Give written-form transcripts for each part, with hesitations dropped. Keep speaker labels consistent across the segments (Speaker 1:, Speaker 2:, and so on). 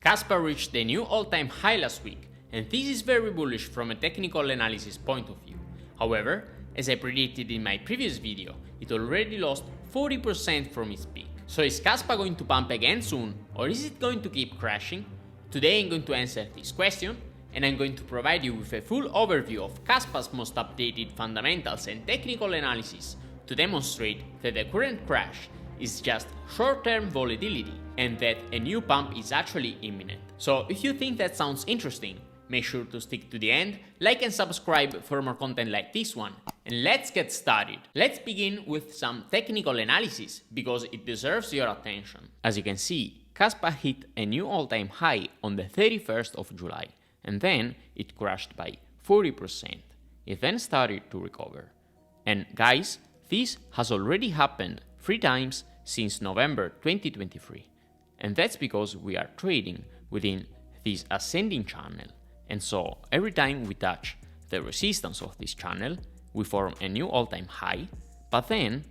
Speaker 1: Kaspa reached the new all-time high last week, and this is very bullish from a technical analysis point of view. However, as I predicted in my previous video, it already lost 40% from its peak. So is Kaspa going to pump again soon, or is it going to keep crashing? Today I'm going to answer this question, and I'm going to provide you with a full overview of Kaspa's most updated fundamentals and technical analysis to demonstrate that the current crash is just short-term volatility and that a new pump is actually imminent. So if you think that sounds interesting, make sure to stick to the end, like and subscribe for more content like this one, and let's get started. Let's begin with some technical analysis because it deserves your attention. As you can see, Kaspa hit a new all-time high on the 31st of July, and then it crashed by 40%. It then started to recover. And guys, this has already happened 3 times since November 2023, and that's because we are trading within this ascending channel, and so every time we touch the resistance of this channel, we form a new all-time high, but then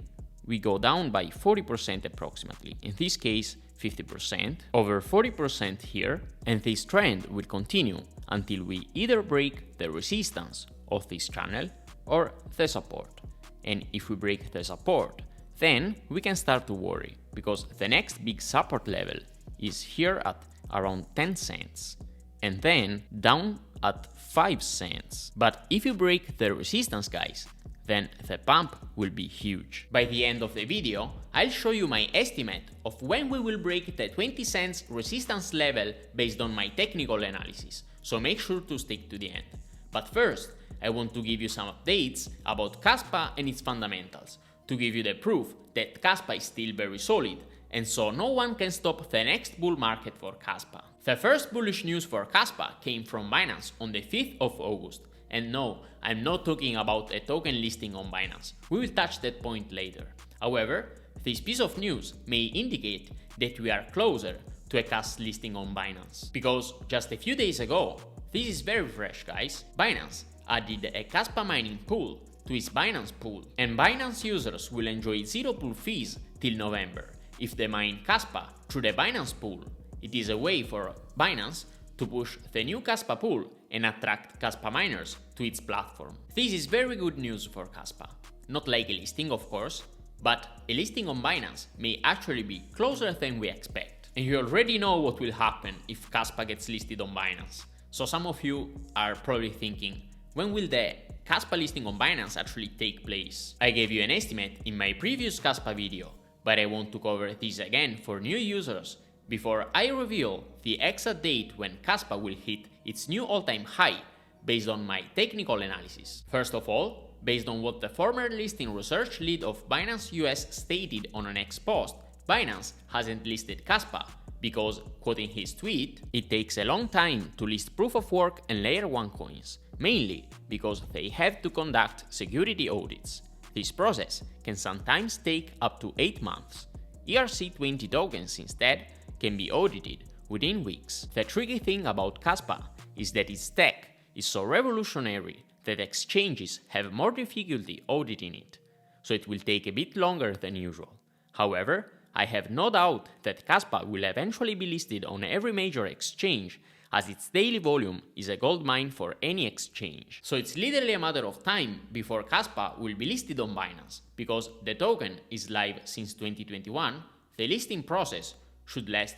Speaker 1: we go down by 40% approximately, in this case 50%, over 40% here, and this trend will continue until we either break the resistance of this channel or the support. And if we break the support, then we can start to worry, because the next big support level is here at around 10 cents, and then down at 5 cents. But if you break the resistance, guys, then the pump will be huge. By the end of the video, I'll show you my estimate of when we will break the 20 cents resistance level based on my technical analysis, so make sure to stick to the end. But first, I want to give you some updates about Kaspa and its fundamentals, to give you the proof that Kaspa is still very solid, and so no one can stop the next bull market for Kaspa. The first bullish news for Kaspa came from Binance on the 5th of August, and no, I'm not talking about a token listing on Binance, we will touch that point later. However, this piece of news may indicate that we are closer to a Kaspa listing on Binance, because just a few days ago, this is very fresh guys, Binance added a Kaspa mining pool to its Binance pool, and Binance users will enjoy 0 pool fees till November if they mine Kaspa through the Binance pool. It is a way for Binance to push the new Kaspa pool and attract Kaspa miners to its platform. This is very good news for Kaspa. Not like a listing of course, but a listing on Binance may actually be closer than we expect. And you already know what will happen if Kaspa gets listed on Binance. So some of you are probably thinking, when will the Kaspa listing on Binance actually take place? I gave you an estimate in my previous Kaspa video, but I want to cover this again for new users before I reveal the exact date when Kaspa will hit its new all-time high based on my technical analysis. First of all, based on what the former listing research lead of Binance US stated on an X post, Binance hasn't listed Kaspa because, quoting his tweet, it takes a long time to list proof of work and layer 1 coins, mainly because they have to conduct security audits. This process can sometimes take up to 8 months. ERC20 tokens instead can be audited within weeks. The tricky thing about Kaspa is that its tech is so revolutionary that exchanges have more difficulty auditing it, so it will take a bit longer than usual. However, I have no doubt that Kaspa will eventually be listed on every major exchange, as its daily volume is a goldmine for any exchange. So it's literally a matter of time before Kaspa will be listed on Binance, because the token is live since 2021, the listing process should last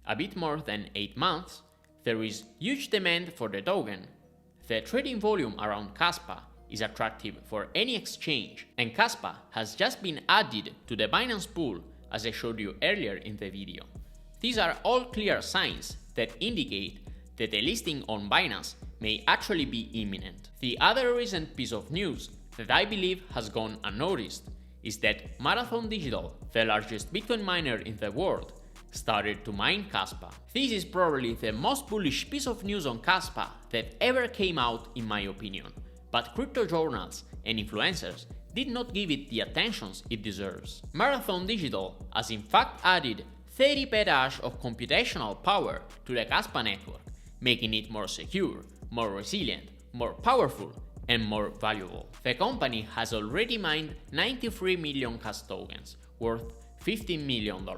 Speaker 1: a bit more than 8 months, there is huge demand for the token, the trading volume around Kaspa is attractive for any exchange, and Kaspa has just been added to the Binance pool as I showed you earlier in the video. These are all clear signs that indicate that a listing on Binance may actually be imminent. The other recent piece of news that I believe has gone unnoticed is that Marathon Digital, the largest Bitcoin miner in the world, started to mine Kaspa. This is probably the most bullish piece of news on Kaspa that ever came out in my opinion, but crypto journals and influencers did not give it the attention it deserves. Marathon Digital has in fact added 30 petahash of computational power to the Kaspa network, making it more secure, more resilient, more powerful, and more valuable. The company has already mined 93 million Kas tokens, worth $15 million,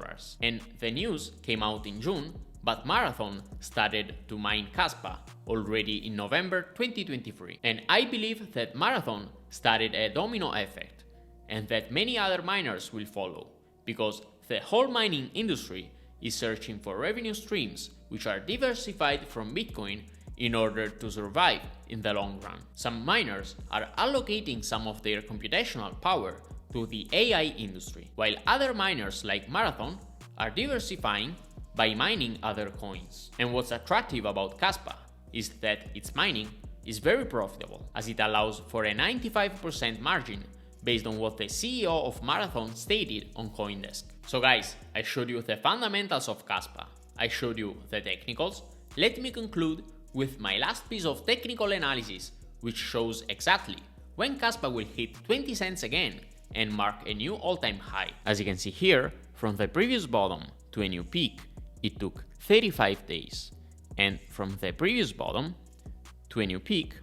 Speaker 1: and the news came out in June but Marathon started to mine Kaspa already in November 2023. And I believe that Marathon started a domino effect and that many other miners will follow, because the whole mining industry is searching for revenue streams which are diversified from Bitcoin in order to survive in the long run. Some miners are allocating some of their computational power to the AI industry, while other miners like Marathon are diversifying by mining other coins. And what's attractive about Kaspa is that its mining is very profitable, as it allows for a 95% margin based on what the CEO of Marathon stated on CoinDesk. So guys, I showed you the fundamentals of Kaspa, I showed you the technicals. Let me conclude with my last piece of technical analysis, which shows exactly when Kaspa will hit 20 cents again and mark a new all-time high. As you can see here, from the previous bottom to a new peak, it took 35 days. And from the previous bottom to a new peak,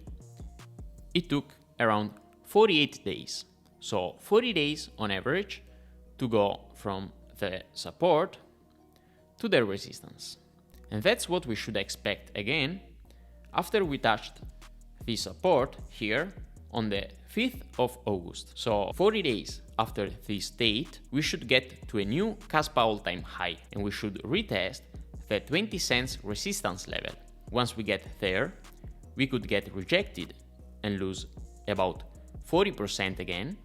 Speaker 1: it took around 48 days. So 40 days on average to go from the support to the resistance. And that's what we should expect again after we touched the support here on the 5th of August. So 40 days after this date, we should get to a new Kaspa all-time high, and we should retest the 20 cents resistance level. Once we get there, we could get rejected and lose about 40% again,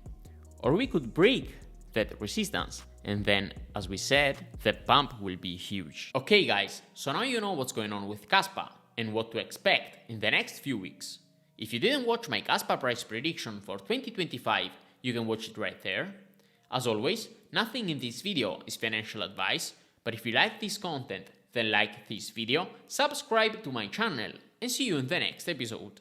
Speaker 1: or we could break that resistance, and then, as we said, the pump will be huge. Okay guys, so now you know what's going on with Kaspa and what to expect in the next few weeks. If you didn't watch my Kaspa price prediction for 2025, you can watch it right there. As always, nothing in this video is financial advice, but if you like this content, then like this video, subscribe to my channel, and see you in the next episode.